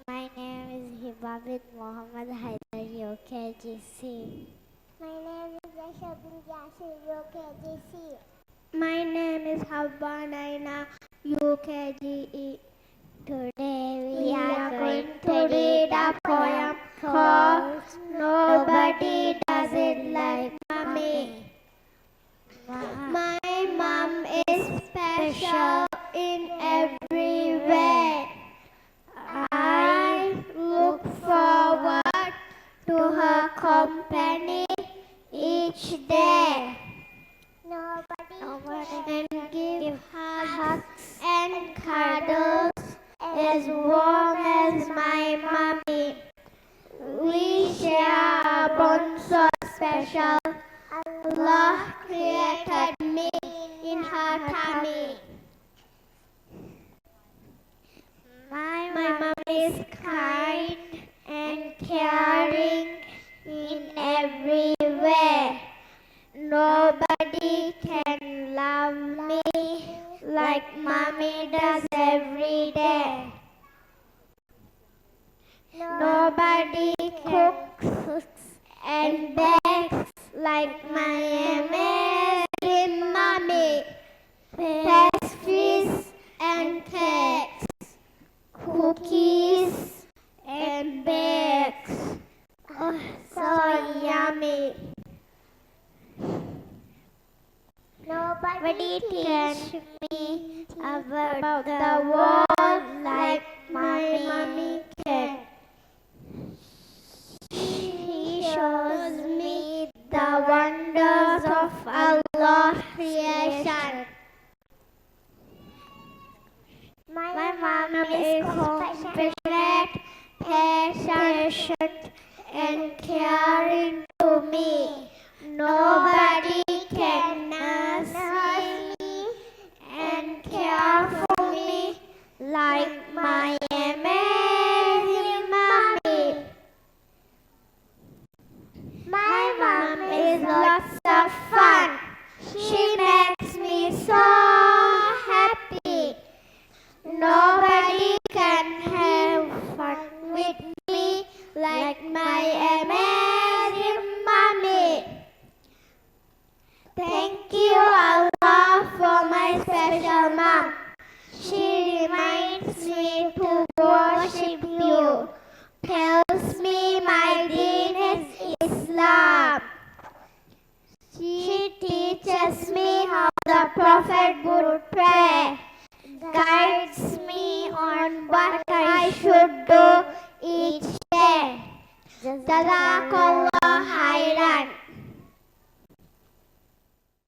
My name is Hibabit Mohammed Haidar, UKGC. My name is Yashabin Yasir, UKGC. My name is Habba Naina, UKGE. Today We are going to read a poem called Nobody Does It Like Mommy. My mom is special in every way. I look forward to her company each day. Nobody And give hugs and cuddles as warm as my mommy. We share a bond so special. Allah created me in her tummy. My mom is kind and caring in every way. Nobody can love me like mommy does every day. Nobody cooks and bakes like my amazing mommy. Pastries and cakes, cookies and bakes. Oh, so yummy. Nobody Teach me about the world like my mommy can. She shows me the wonders of Allah's creation. My mom is compassionate, patient, and caring to me. Nobody can nurse me and care for me like my amazing mommy. My mom is lots of fun. She makes me so happy. Nobody can have fun with me like my amazing mommy. Thank you, Allah, for my special mom. She reminds me to worship you, tells me my deen is Islam. She teaches me how the Prophet would pray, guides me on what I should do each day. Jazakallah khairan.